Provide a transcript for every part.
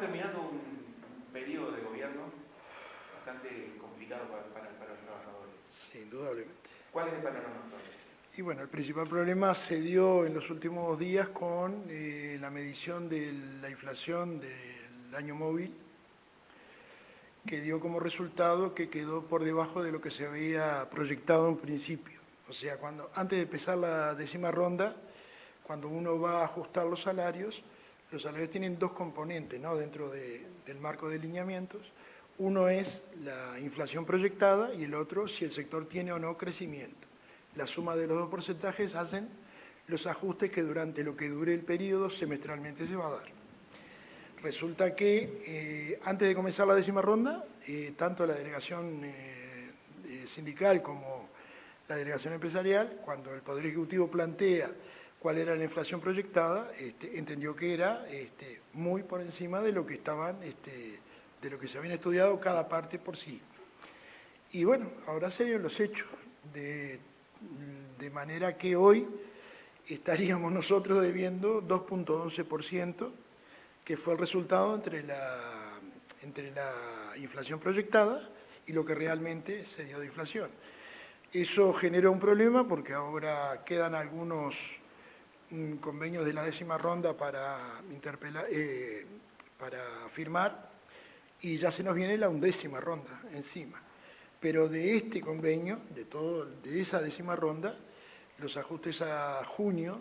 terminando un periodo de gobierno bastante complicado para los trabajadores. Sí, indudablemente. ¿Cuál es el panorama actual? Y bueno, el principal problema se dio en los últimos días con la medición de la inflación del año móvil, que dio como resultado que quedó por debajo de lo que se había proyectado en principio. O sea, antes de empezar la 10ª ronda, cuando uno va a ajustar los salarios tienen dos componentes, ¿no?, dentro del marco de lineamientos. Uno es la inflación proyectada y el otro si el sector tiene o no crecimiento. La suma de los dos porcentajes hacen los ajustes que durante lo que dure el periodo semestralmente se va a dar. Resulta que antes de comenzar la 10ª ronda, tanto la delegación sindical como la delegación empresarial, cuando el Poder Ejecutivo plantea cuál era la inflación proyectada, entendió que era muy por encima de lo que de lo que se habían estudiado cada parte por sí. Y bueno, ahora se dieron los hechos, de manera que hoy estaríamos nosotros debiendo 2,11%, que fue el resultado entre la inflación proyectada y lo que realmente se dio de inflación. Eso generó un problema porque ahora quedan algunos convenios de la 10ª ronda para firmar y ya se nos viene la 11ª ronda encima. Pero de este convenio, de esa 10ª ronda, los ajustes a junio,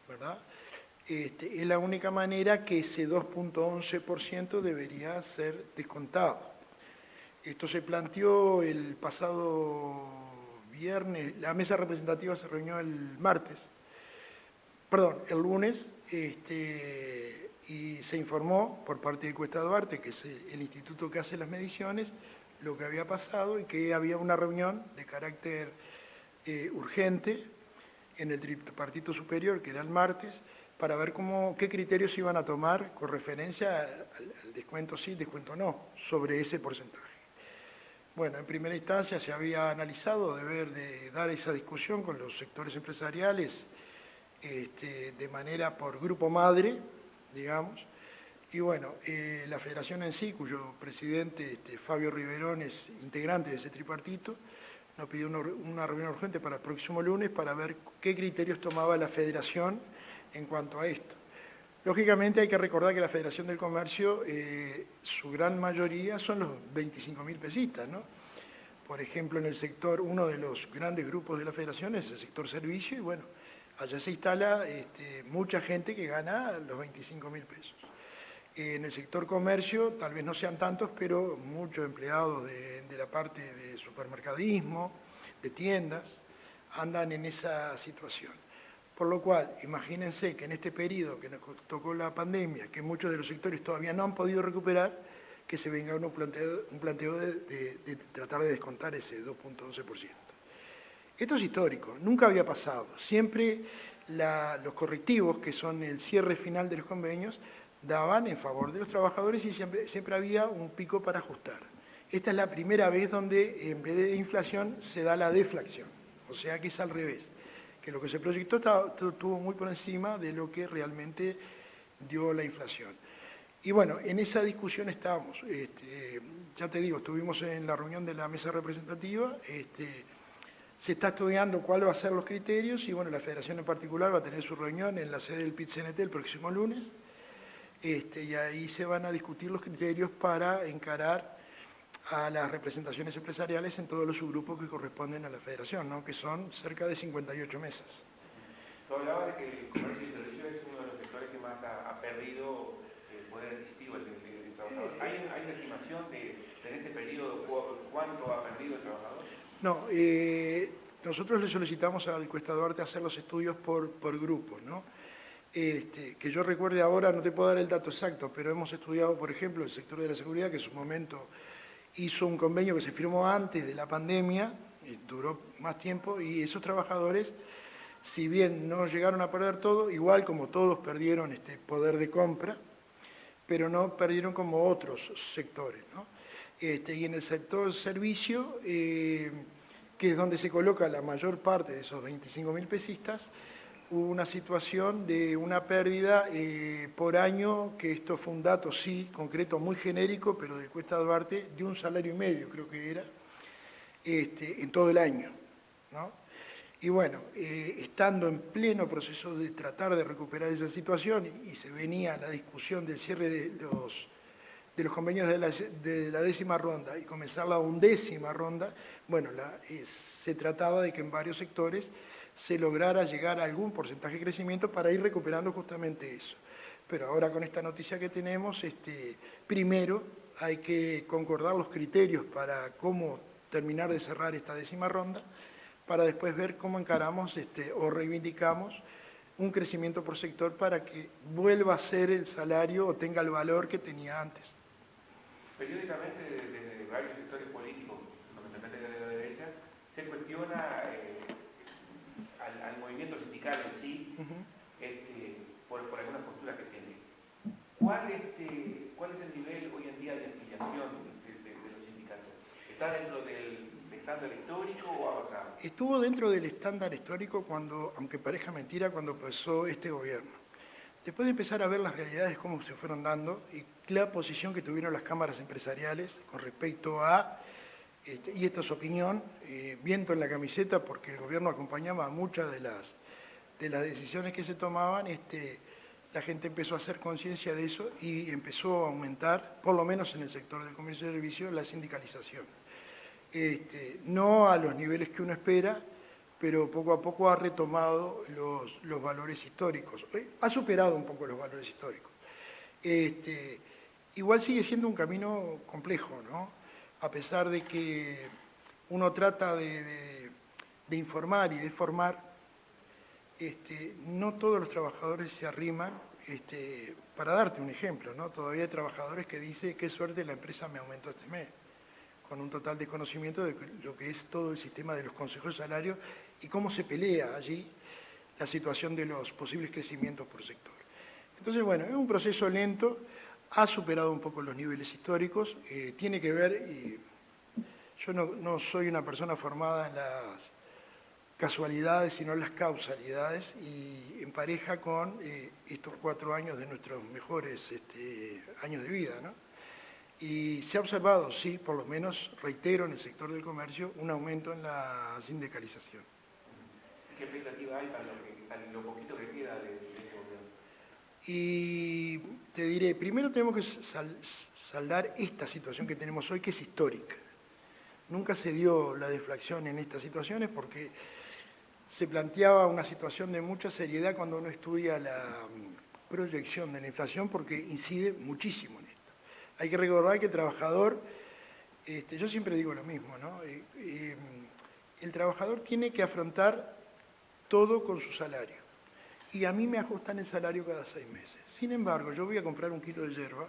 ¿verdad?, es la única manera que ese 2,11% debería ser descontado. Esto se planteó el pasado viernes, la mesa representativa se reunió el lunes, y se informó por parte de Cuesta Duarte, que es el instituto que hace las mediciones, lo que había pasado y que había una reunión de carácter urgente en el tripartito superior, que era el martes, para ver qué criterios iban a tomar con referencia al descuento sí, descuento no, sobre ese porcentaje. Bueno, en primera instancia se había analizado de dar esa discusión con los sectores empresariales de manera por grupo madre, digamos, y bueno, la federación en sí, cuyo presidente Fabio Riverón es integrante de ese tripartito, nos pidió una reunión urgente para el próximo lunes para ver qué criterios tomaba la federación en cuanto a esto. Lógicamente hay que recordar que la Federación del Comercio, su gran mayoría son los 25.000 pesistas, ¿no? Por ejemplo, en el sector, uno de los grandes grupos de la Federación es el sector servicio y bueno, allá se instala mucha gente que gana los 25.000 pesos. En el sector comercio, tal vez no sean tantos, pero muchos empleados de la parte de supermercadismo, de tiendas, andan en esa situación. Por lo cual, imagínense que en este periodo que nos tocó la pandemia, que muchos de los sectores todavía no han podido recuperar, que se venga un planteo de tratar de descontar ese 2,11%. Esto es histórico, nunca había pasado. Siempre los correctivos, que son el cierre final de los convenios, daban en favor de los trabajadores y siempre había un pico para ajustar. Esta es la primera vez donde en vez de inflación se da la deflación, o sea que es al revés, que lo que se proyectó estuvo muy por encima de lo que realmente dio la inflación. Y bueno, en esa discusión estábamos. Ya te digo, estuvimos en la reunión de la mesa representativa, se está estudiando cuáles van a ser los criterios y bueno, la federación en particular va a tener su reunión en la sede del PIT-CNT el próximo lunes, y ahí se van a discutir los criterios para encarar a las representaciones empresariales en todos los subgrupos que corresponden a la federación, ¿no?, que son cerca de 58 mesas. Tú hablabas de que el comercio y servicios es uno de los sectores que más ha perdido el poder adquisitivo del trabajador. ¿Hay una estimación de en este periodo cuánto ha perdido el trabajador? No, nosotros le solicitamos al Cuesta Duarte hacer los estudios por grupos, ¿no? Que yo recuerde ahora, no te puedo dar el dato exacto, pero hemos estudiado, por ejemplo, el sector de la seguridad, que en su momento hizo un convenio que se firmó antes de la pandemia, duró más tiempo, y esos trabajadores, si bien no llegaron a perder todo, igual como todos perdieron poder de compra, pero no perdieron como otros sectores, ¿no? Y en el sector servicio, que es donde se coloca la mayor parte de esos 25.000 pesistas, hubo una situación de una pérdida por año, que esto fue un dato, sí, concreto, muy genérico, pero de Cuesta Duarte, de 1,5 salarios, creo que era, en todo el año, ¿no? Y bueno, estando en pleno proceso de tratar de recuperar esa situación, y se venía la discusión del cierre de los convenios de la 10ª ronda y comenzar la 11ª ronda, bueno, se trataba de que en varios sectores se lograra llegar a algún porcentaje de crecimiento para ir recuperando justamente eso. Pero ahora con esta noticia que tenemos, primero hay que concordar los criterios para cómo terminar de cerrar esta 10ª ronda, para después ver cómo encaramos o reivindicamos un crecimiento por sector para que vuelva a ser el salario o tenga el valor que tenía antes. Periódicamente, desde varios sectores políticos, fundamentalmente de la derecha, se cuestiona al movimiento sindical en sí, por algunas posturas que tiene. ¿Cuál es el nivel hoy en día de afiliación de los sindicatos? ¿Está dentro del estándar histórico o ha bajado? Estuvo dentro del estándar histórico cuando, aunque parezca mentira, cuando empezó este gobierno. Después de empezar a ver las realidades, cómo se fueron dando, y la posición que tuvieron las cámaras empresariales con respecto a, y esta es su opinión, viento en la camiseta, porque el gobierno acompañaba a muchas de las decisiones que se tomaban, la gente empezó a hacer conciencia de eso y empezó a aumentar, por lo menos en el sector del comercio y servicio, la sindicalización. No a los niveles que uno espera, pero poco a poco ha retomado los valores históricos. Ha superado un poco los valores históricos. Igual sigue siendo un camino complejo, ¿no? A pesar de que uno trata de informar y de formar, no todos los trabajadores se arriman. Para darte un ejemplo, ¿no? Todavía hay trabajadores que dicen, qué suerte la empresa me aumentó este mes, con un total desconocimiento de lo que es todo el sistema de los consejos de salario y cómo se pelea allí la situación de los posibles crecimientos por sector. Entonces, bueno, es un proceso lento, ha superado un poco los niveles históricos, tiene que ver, y yo no soy una persona formada en las casualidades, sino en las causalidades, y en pareja con estos 4 años de nuestros mejores años de vida, ¿no? Y se ha observado, sí, por lo menos, reitero, en el sector del comercio, un aumento en la sindicalización. ¿Qué expectativa hay para lo poquito que queda de este gobierno? Y te diré, primero tenemos que saldar esta situación que tenemos hoy, que es histórica. Nunca se dio la deflación en estas situaciones porque se planteaba una situación de mucha seriedad cuando uno estudia la proyección de la inflación, porque incide muchísimo en esto. Hay que recordar que el trabajador, yo siempre digo lo mismo, ¿no? El trabajador tiene que afrontar todo con su salario. Y a mí me ajustan el salario cada 6 meses. Sin embargo, yo voy a comprar un kilo de yerba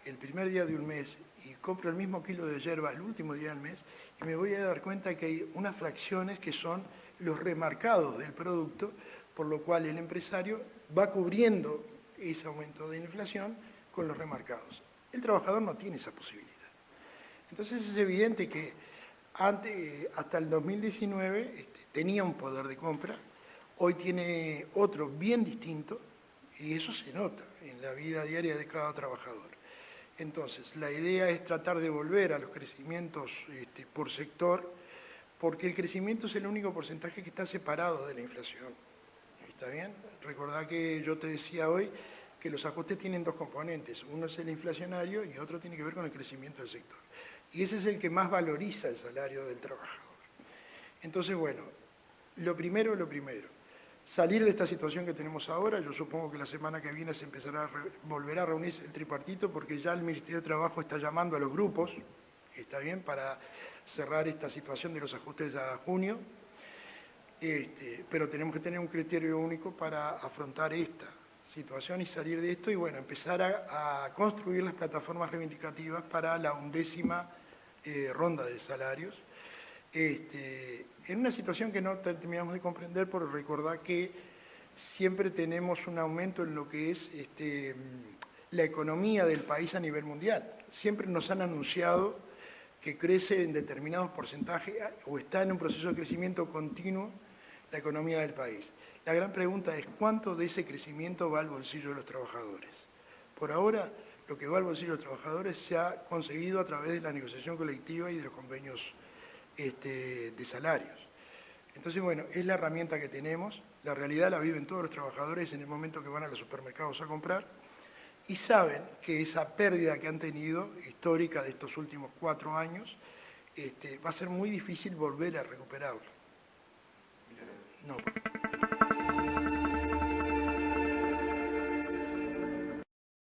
el primer día de un mes y compro el mismo kilo de yerba el último día del mes y me voy a dar cuenta que hay unas fracciones que son los remarcados del producto, por lo cual el empresario va cubriendo ese aumento de inflación con los remarcados. El trabajador no tiene esa posibilidad. Entonces es evidente que hasta el 2019 tenía un poder de compra, hoy tiene otro bien distinto y eso se nota en la vida diaria de cada trabajador. Entonces, la idea es tratar de volver a los crecimientos por sector, porque el crecimiento es el único porcentaje que está separado de la inflación. ¿Está bien? Recordá que yo te decía hoy que los ajustes tienen 2 componentes, uno es el inflacionario y otro tiene que ver con el crecimiento del sector. Y ese es el que más valoriza el salario del trabajador. Entonces, bueno, lo primero, salir de esta situación que tenemos ahora. Yo supongo que la semana que viene se volverá a reunirse el tripartito, porque ya el Ministerio de Trabajo está llamando a los grupos, está bien, para cerrar esta situación de los ajustes a junio, pero tenemos que tener un criterio único para afrontar esta situación y salir de esto y, bueno, empezar a construir las plataformas reivindicativas para la 11ª ronda de salarios, en una situación que no terminamos de comprender, por recordar que siempre tenemos un aumento en lo que es la economía del país a nivel mundial. Siempre nos han anunciado que crece en determinados porcentajes o está en un proceso de crecimiento continuo la economía del país. La gran pregunta es cuánto de ese crecimiento va al bolsillo de los trabajadores. Por ahora, lo que va al bolsillo de los trabajadores se ha conseguido a través de la negociación colectiva y de los convenios de salarios. Entonces, bueno, es la herramienta que tenemos, la realidad la viven todos los trabajadores en el momento que van a los supermercados a comprar y saben que esa pérdida que han tenido, histórica de estos últimos 4 años, va a ser muy difícil volver a recuperarla. No.